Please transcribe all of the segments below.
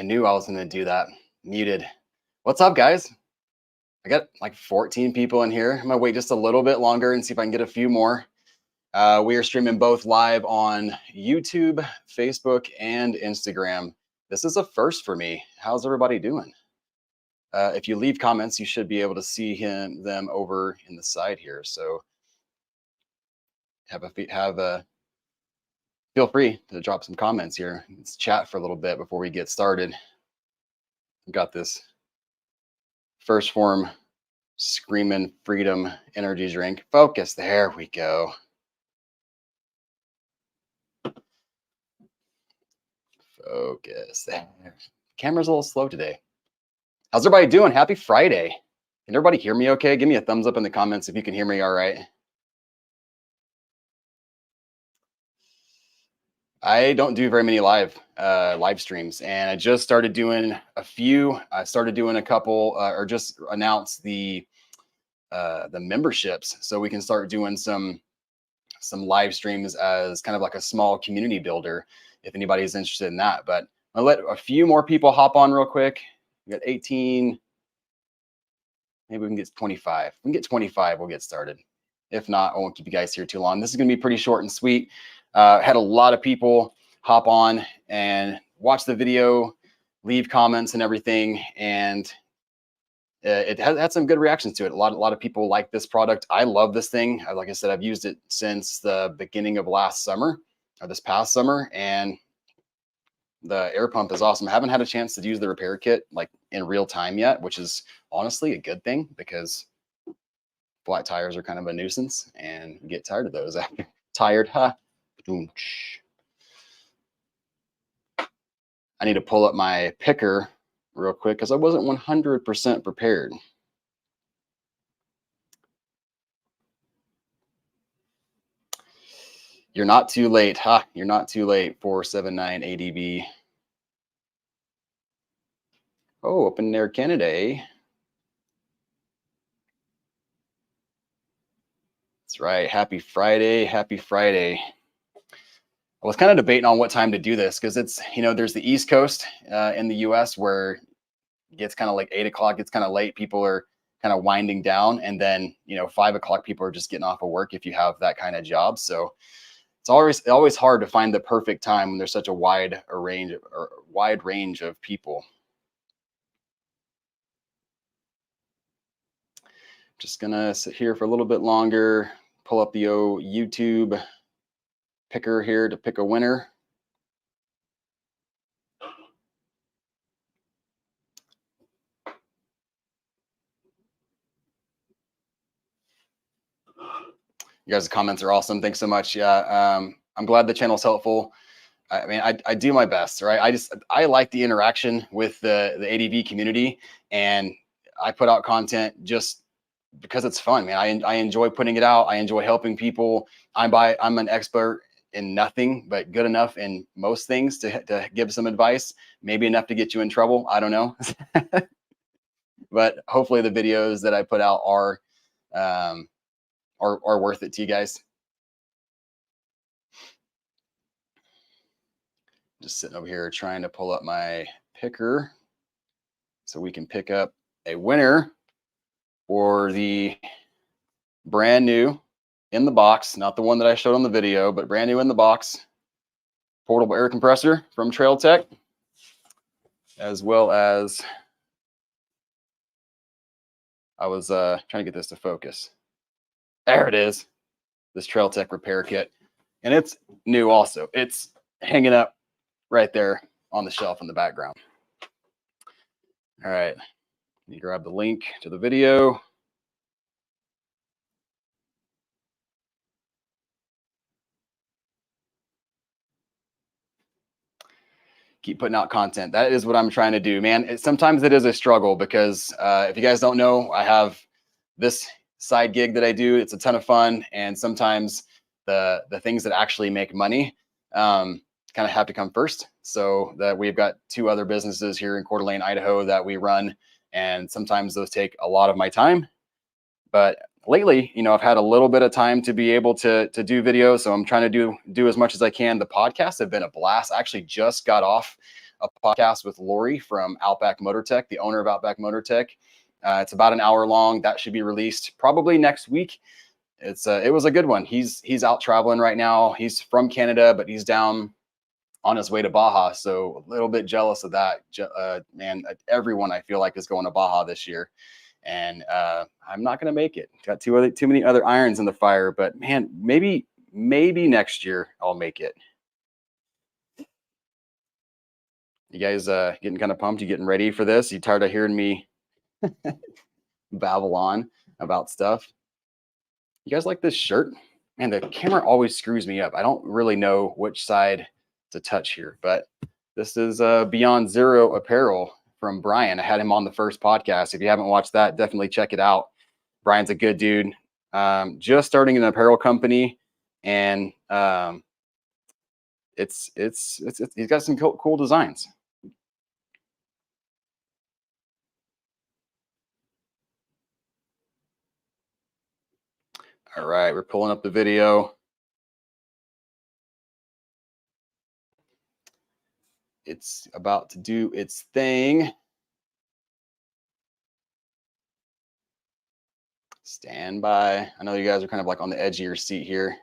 I knew I was going to do that. Muted. What's up, guys? I got like 14 people in here. I'm going to wait just a little bit longer and see if I can get a few more. We are streaming both live on YouTube, Facebook, and Instagram. This is a first for me. How's everybody doing? If you leave comments, you should be able to see them over in the side here. So feel free to drop some comments here. Let's chat for a little bit before we get started. I've got this First Form Screaming Freedom energy drink. Focus. There we go. Focus. There. Camera's a little slow today. How's everybody doing? Happy Friday. Can everybody hear me okay? Give me a thumbs up in the comments if you can hear me all right. I don't do very many live streams, and I just started doing a few. I started doing a couple, or just announced the memberships, so we can start doing some live streams as kind of like a small community builder, if anybody's interested in that. But I'll let a few more people hop on real quick. We got 18. Maybe we can get 25. If we can get 25, we'll get started. If not, I won't keep you guys here too long. This is going to be pretty short and sweet. Had a lot of people hop on and watch the video, leave comments and everything, and it had some good reactions to it. A lot of people like this product. I love this thing. Like I said, I've used it since the beginning of last summer, or this past summer, and the air pump is awesome. I haven't had a chance to use the repair kit like in real time yet, which is honestly a good thing because flat tires are kind of a nuisance and you get tired of those after. Tired, huh? I need to pull up my picker real quick because I wasn't 100% prepared. You're not too late, huh? You're not too late. 479 ADB. Oh, Open Air Canada, eh? That's right. Happy Friday. Happy Friday. I was kind of debating on what time to do this because it's, there's the East Coast in the US where it gets kind of like 8 o'clock. It's kind of late. People are kind of winding down. And then, 5 o'clock, people are just getting off of work if you have that kind of job. So it's always hard to find the perfect time when there's such a wide range of people. Just gonna sit here for a little bit longer, pull up the YouTube picker here to pick a winner. You guys' comments are awesome. Thanks so much. Yeah, I'm glad the channel's helpful. I mean, I do my best, right? I like the interaction with the ADV community, and I put out content just because it's fun, man. I enjoy putting it out. I enjoy helping people. I'm an expert in nothing, but good enough in most things to give some advice, maybe enough to get you in trouble. I don't know. But hopefully the videos that I put out are worth it to you guys. Just sitting over here trying to pull up my picker so we can pick up a winner for the brand new in the box, not the one that I showed on the video, but brand new in the box portable air compressor from Trail Tech, as well as I was trying to get this to focus. There it is, this Trail Tech repair kit, and it's new also. It's hanging up right there on the shelf in the background. All right, let me grab the link to the video. Keep putting out content. That is what I'm trying to do, man. Sometimes it is a struggle because if you guys don't know, I have this side gig that I do. It's a ton of fun, and sometimes the things that actually make money kind of have to come first. So that we've got 2 other businesses here in Coeur d'Alene, Idaho that we run, and sometimes those take a lot of my time. But lately, I've had a little bit of time to be able to do videos, so I'm trying to do as much as I can. The podcasts have been a blast. I actually just got off a podcast with Lori from Outback Motor Tech, the owner of Outback Motor Tech. It's about an hour long. That should be released probably next week. It was a good one. He's out traveling right now. He's from Canada, but he's down on his way to Baja. So a little bit jealous of that. Man, everyone I feel like is going to Baja this year, and I'm not going to make it. Got too many other irons in the fire. But man, maybe next year I'll make it. You guys getting kind of pumped? You getting ready for this? You tired of hearing me babble on about stuff? You guys like this shirt? Man, the camera always screws me up. I don't really know which side to touch here, but this is Beyond Zero Apparel from Brian. I had him on the first podcast. If you haven't watched that, definitely check it out. Brian's a good dude. Just starting an apparel company, and he's got some cool designs. All right, we're pulling up the video. It's about to do its thing. Stand by. I know you guys are kind of like on the edge of your seat here.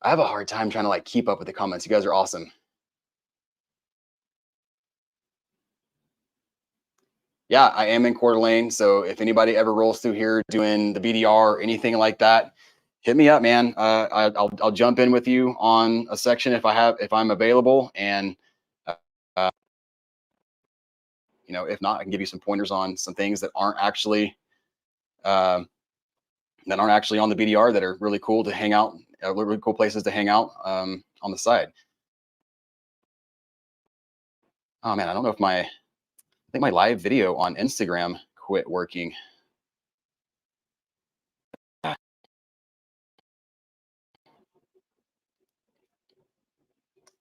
I have a hard time trying to like keep up with the comments. You guys are awesome. Yeah, I am in Coeur d'Alene. So if anybody ever rolls through here doing the BDR or anything like that, hit me up, man. I'll jump in with you on a section if I'm available, and if not, I can give you some pointers on some things that aren't actually on the BDR that are really cool to hang out, really cool places to hang out on the side. Oh man, I don't know if I think my live video on Instagram quit working.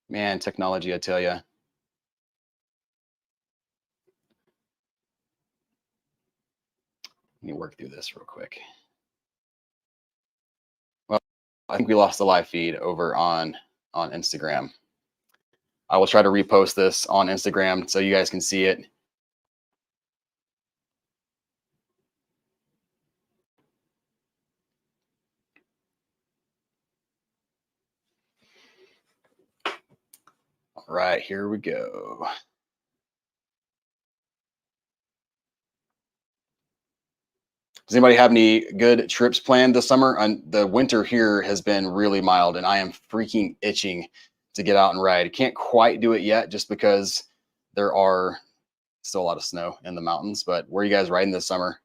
Man, technology, I tell you. Let me work through this real quick. Well, I think we lost the live feed over on Instagram. I will try to repost this on Instagram so you guys can see it. All right, here we go. Does anybody have any good trips planned this summer? The winter here has been really mild, and I am freaking itching to get out and ride. Can't quite do it yet just because there are still a lot of snow in the mountains. But where are you guys riding this summer?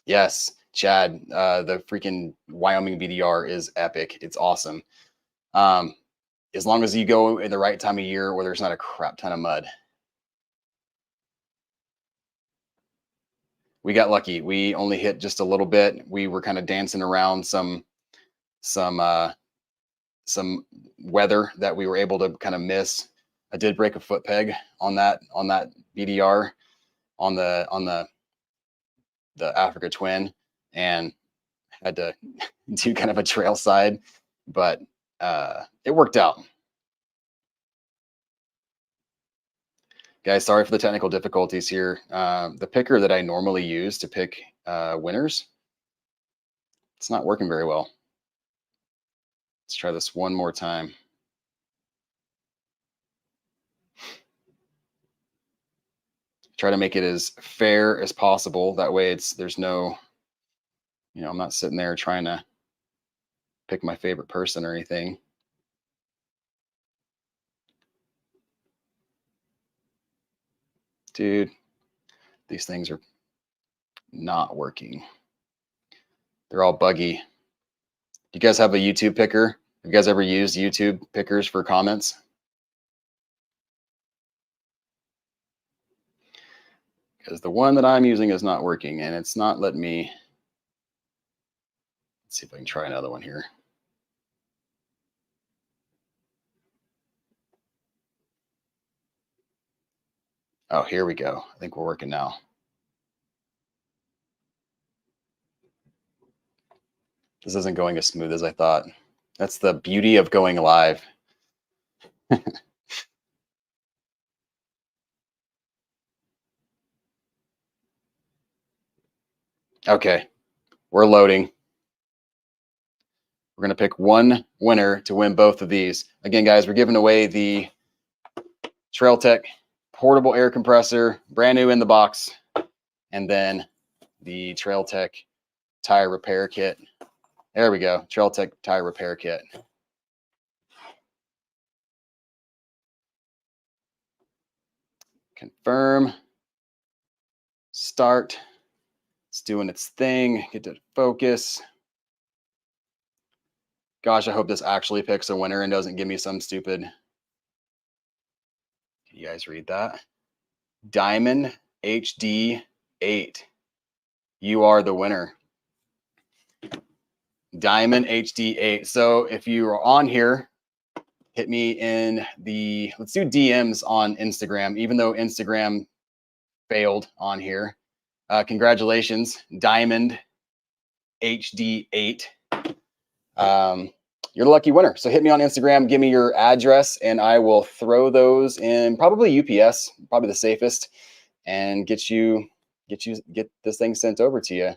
Yes, Chad, the freaking Wyoming BDR is epic. It's awesome. As long as you go in the right time of year where there's not a crap ton of mud. We got lucky. We only hit just a little bit. We were kind of dancing around some weather that we were able to kind of miss. I did break a foot peg on that BDR on the Africa Twin, and had to do kind of a trail side, but it worked out. Guys, sorry for the technical difficulties here. The picker that I normally use to pick winners, it's not working very well. Let's try this one more time. Try to make it as fair as possible. That way there's no, I'm not sitting there trying to pick my favorite person or anything. Dude, these things are not working. They're all buggy. Do you guys have a YouTube picker? Have you guys ever used YouTube pickers for comments? Because the one that I'm using is not working, and it's not letting me. Let's see if I can try another one here. Oh, here we go. I think we're working now. This isn't going as smooth as I thought. That's the beauty of going live. Okay, we're loading. We're going to pick one winner to win both of these. Again, guys, we're giving away the Trail Tech portable air compressor, brand new in the box, and then the Trail Tech tire repair kit. There we go, Trail Tech tire repair kit. Confirm. Start. It's doing its thing. Get to focus. Gosh, I hope this actually picks a winner and doesn't give me some stupid. Can you guys read that? Diamond HD 8. You are the winner. Diamond HD 8. So if you are on here, hit me in the, let's do DMs on Instagram, even though Instagram failed on here. Congratulations, Diamond HD 8. You're the lucky winner. So hit me on Instagram, give me your address, and I will throw those in probably UPS, probably the safest, and get this thing sent over to you.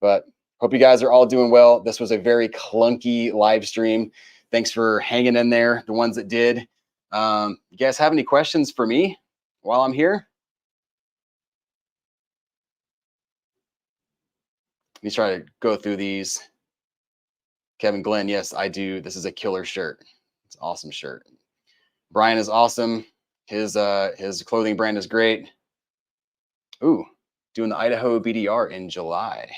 But hope you guys are all doing well. This was a very clunky live stream. Thanks for hanging in there, the ones that did. You guys have any questions for me while I'm here? Let me try to go through these. Kevin Glenn, yes, I do. This is a killer shirt. It's an awesome shirt. Brian is awesome. His clothing brand is great. Ooh, doing the Idaho BDR in July.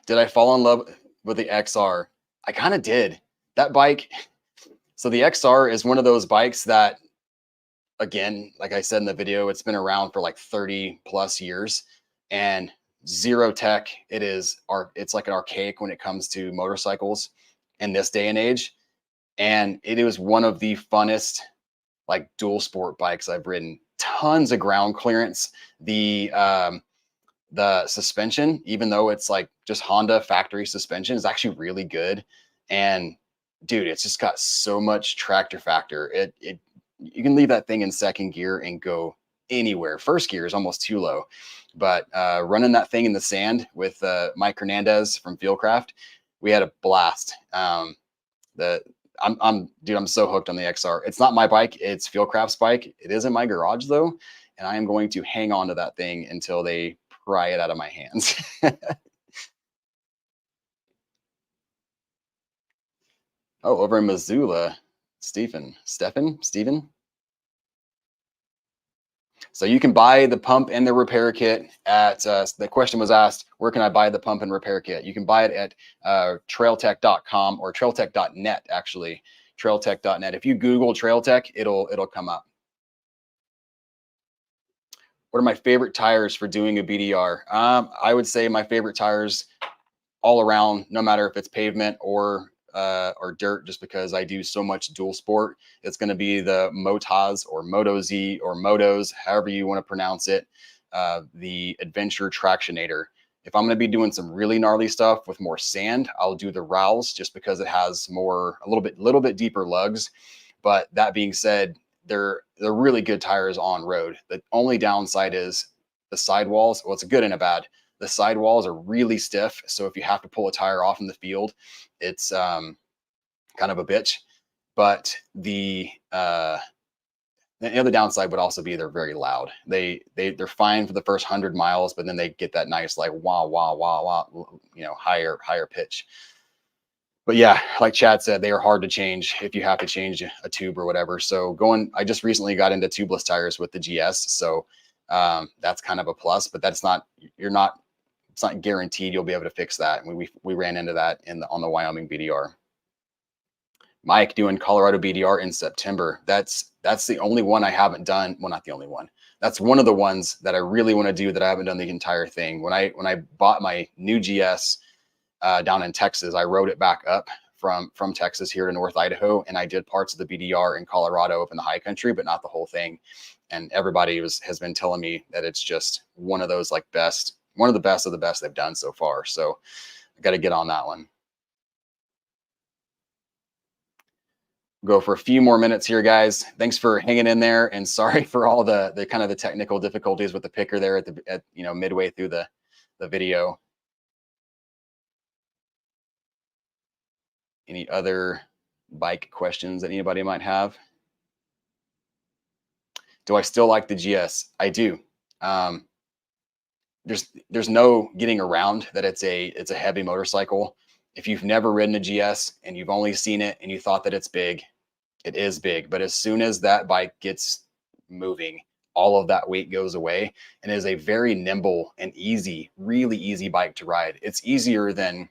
Did I fall in love with the XR? I kind of did. That bike. So the XR is one of those bikes that, again, like I said in the video, it's been around for like 30 plus years and zero tech. It's like an archaic when it comes to motorcycles in this day and age. And it was one of the funnest like dual sport bikes I've ridden. Tons of ground clearance. The suspension, even though it's like just Honda factory suspension, is actually really good. And dude, it's just got so much tractor factor. You can leave that thing in second gear and go anywhere. First gear is almost too low, but running that thing in the sand with Mike Hernandez from Fieldcraft, we had a blast. I'm so hooked on the XR. It's not my bike, it's Fieldcraft's bike. It is in my garage though, and I am going to hang on to that thing until they pry it out of my hands. Oh, over in Missoula, Stephen. So you can buy the pump and the repair kit at, the question was asked, where can I buy the pump and repair kit? You can buy it at trailtech.com or trailtech.net, actually, trailtech.net. If you Google Trailtech, it'll come up. What are my favorite tires for doing a BDR? I would say my favorite tires all around, no matter if it's pavement or dirt, just because I do so much dual sport. It's going to be the Motaz or Moto Z or Motos, however you want to pronounce it, the Adventure Tractionator. If I'm going to be doing some really gnarly stuff with more sand, I'll do the Rouse just because it has a little bit deeper lugs. But that being said, they're really good tires on road. The only downside is the sidewalls. Well, it's a good and a bad. The sidewalls are really stiff, so if you have to pull a tire off in the field, it's kind of a bitch. But the other downside would also be they're very loud. They're fine for the first 100 miles, but then they get that nice like wah wah wah wah, higher pitch. But yeah, like Chad said, they are hard to change if you have to change a tube or whatever. So I just recently got into tubeless tires with the GS, so that's kind of a plus. But it's not guaranteed you'll be able to fix that. We ran into that on the Wyoming BDR. Mike doing Colorado BDR in September. That's the only one I haven't done. Well, not the only one. That's one of the ones that I really want to do that I haven't done the entire thing. When I bought my new GS down in Texas, I rode it back up from Texas here to North Idaho, and I did parts of the BDR in Colorado up in the high country, but not the whole thing. And everybody has been telling me that it's just one of those like best one of the best they've done so far. So I got to get on that one. Go for a few more minutes here, guys. Thanks for hanging in there, and sorry for all the kind of the technical difficulties with the picker there at midway through the video. Any other bike questions that anybody might have? Do I still like the GS? I do. There's no getting around that it's a heavy motorcycle. If you've never ridden a GS and you've only seen it and you thought that it's big, it is big. But as soon as that bike gets moving, all of that weight goes away, and it is a very nimble and easy, really easy bike to ride. It's easier than,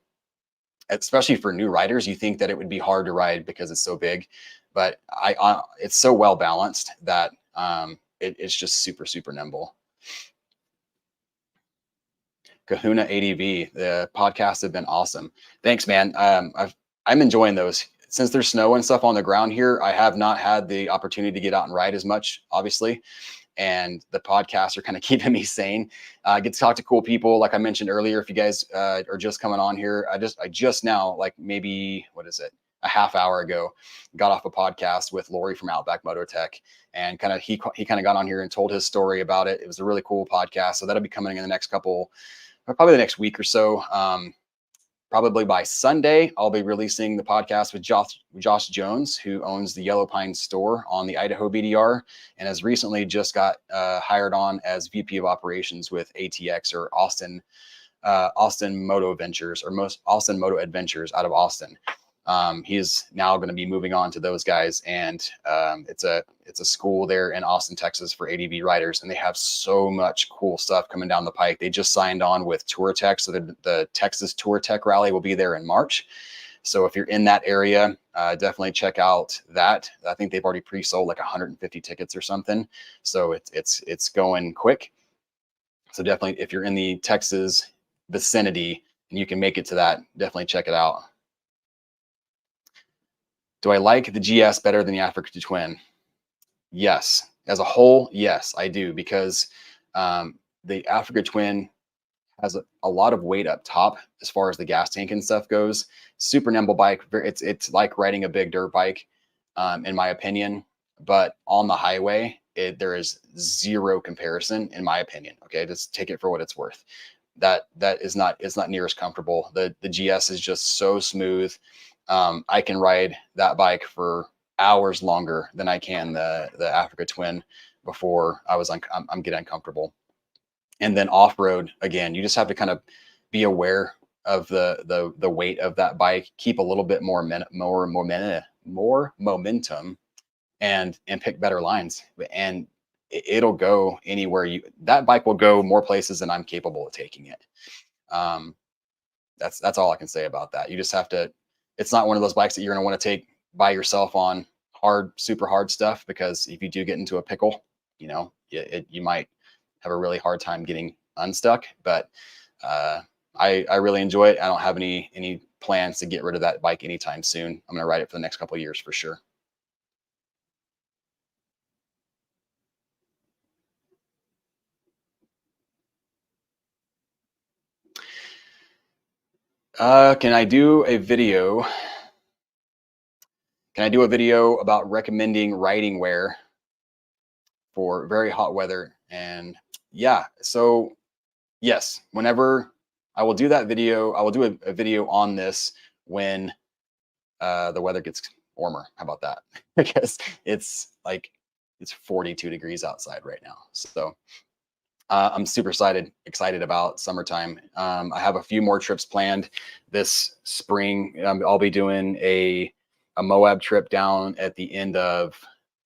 especially for new riders, you think that it would be hard to ride because it's so big, but it's so well balanced that it's just super, super nimble. Kahuna ADV, the podcasts have been awesome. Thanks, man. I'm enjoying those. Since there's snow and stuff on the ground here, I have not had the opportunity to get out and ride as much, obviously. And the podcasts are kind of keeping me sane. I get to talk to cool people. Like I mentioned earlier, if you guys are just coming on here, I just now, like maybe, a half hour ago, got off a podcast with Lori from Outback Mototech, and he kind of got on here and told his story about it. It was a really cool podcast. So that'll be coming in the next probably the next week or so. Probably by Sunday, I'll be releasing the podcast with Josh Jones, who owns the Yellow Pine store on the Idaho BDR, and has recently just got hired on as VP of Operations with ATX, or Austin Moto Ventures, or Austin Moto Adventures out of Austin. He's now going to be moving on to those guys, and it's a school there in Austin, Texas for ADV riders, and they have so much cool stuff coming down the pike. They just signed on with Tour Tech, so the Texas Tour Tech Rally will be there in March. So if you're in that area, definitely check out that. I think they've already pre-sold like 150 tickets or something, so it's going quick. So definitely, if you're in the Texas vicinity and you can make it to that, definitely check it out. Do I like the GS better than the Africa Twin? Yes. As a whole, yes, I do, because the Africa Twin has a lot of weight up top as far as the gas tank and stuff goes. Super nimble bike. It's like riding a big dirt bike, in my opinion. But on the highway, there is zero comparison, in my opinion. Okay, just take it for what it's worth. It's not near as comfortable. The GS is just so smooth. I can ride that bike for hours longer than I can the Africa Twin before I'm getting uncomfortable. And then off-road, again, you just have to kind of be aware of the weight of that bike, keep a little bit more momentum, and pick better lines. And it'll go anywhere that bike will go more places than I'm capable of taking it. That's all I can say about that. You just have to, it's not one of those bikes that you're going to want to take by yourself on super hard stuff, because if you do get into a pickle, you might have a really hard time getting unstuck. But I really enjoy it. I don't have any plans to get rid of that bike anytime soon. I'm going to ride it for the next couple of years for sure. Can I do a video? Can I do a video about recommending riding wear for very hot weather? And yeah, so yes, whenever I will do that video, I will do a video on this when the weather gets warmer. How about that? Because it's 42 degrees outside right now. So I'm super excited about summertime. I have a few more trips planned this spring. I'll be doing a Moab trip down at the end of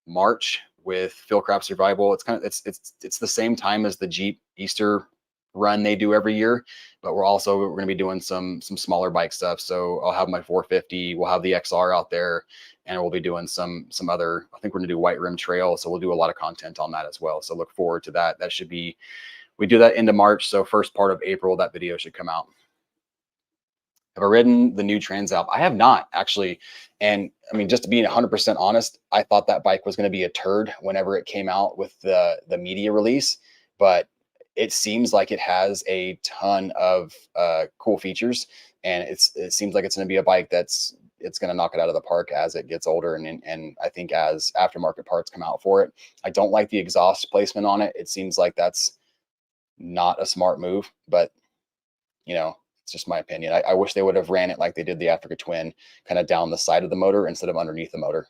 March with Philcraft Survival. It's the same time as the Jeep Easter run they do every year, but we're going to be doing some smaller bike stuff. So I'll have my 450. We'll have the XR out there, and we'll be doing some other. I think we're going to do White Rim Trail, so we'll do a lot of content on that as well. So look forward to that. That should be. We do that into March, so first part of April that video should come out. Have I ridden the new Transalp? I have not, actually. And I mean, just to be 100% honest, I thought that bike was going to be a turd whenever it came out with the media release. But it seems like it has a ton of cool features, and it seems like it's going to be a bike it's going to knock it out of the park as it gets older, and I think as aftermarket parts come out for it. I don't like the exhaust placement on it. It seems like that's not a smart move, but it's just my opinion. I wish they would have ran it like they did the Africa Twin, kind of down the side of the motor instead of underneath the motor.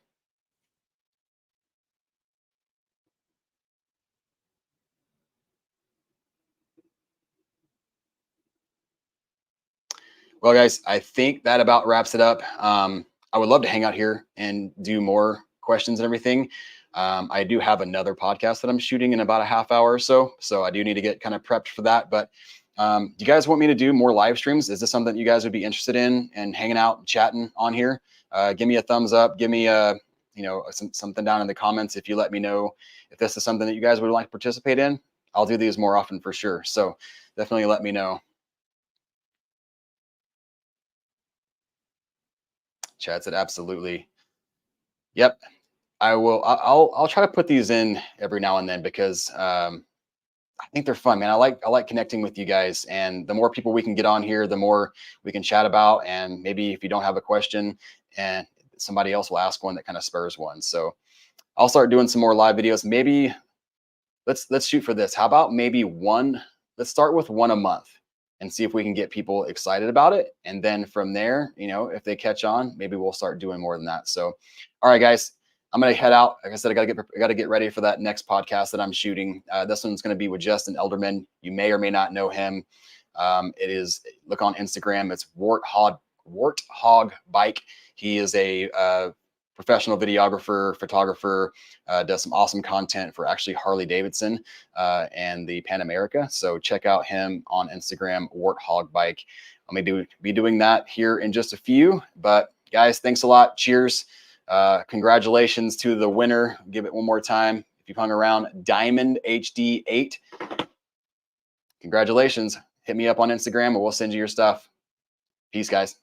Well, guys, I think that about wraps it up. I would love to hang out here and do more questions and everything. I do have another podcast that I'm shooting in about a half hour or so. So I do need to get kind of prepped for that. But do you guys want me to do more live streams? Is this something you guys would be interested in and hanging out and chatting on here? Give me a thumbs up. Give me something down in the comments if you let me know if this is something that you guys would like to participate in. I'll do these more often for sure. So definitely let me know. Chad said absolutely. Yep, I will. I'll try to put these in every now and then because I think they're fun, man. I like connecting with you guys, and the more people we can get on here, the more we can chat about. And maybe if you don't have a question, and somebody else will ask one that kind of spurs one. So I'll start doing some more live videos. Maybe let's shoot for this. How about maybe one? Let's start with one a month and see if we can get people excited about it. And then from there, if they catch on, maybe we'll start doing more than that. So, all right, guys, I'm gonna head out. Like I said, I gotta get ready for that next podcast that I'm shooting. This one's gonna be with Justin Elderman. You may or may not know him. It is look on Instagram. It's Warthog Bike. He is a professional videographer, photographer, does some awesome content for actually Harley Davidson and the Pan America. So check out him on Instagram, Warthog Bike. I'm gonna be doing that here in just a few. But guys, thanks a lot. Cheers. Congratulations to the winner. Give it one more time. If you've hung around, Diamond HD8. Congratulations. Hit me up on Instagram and we'll send you your stuff. Peace, guys.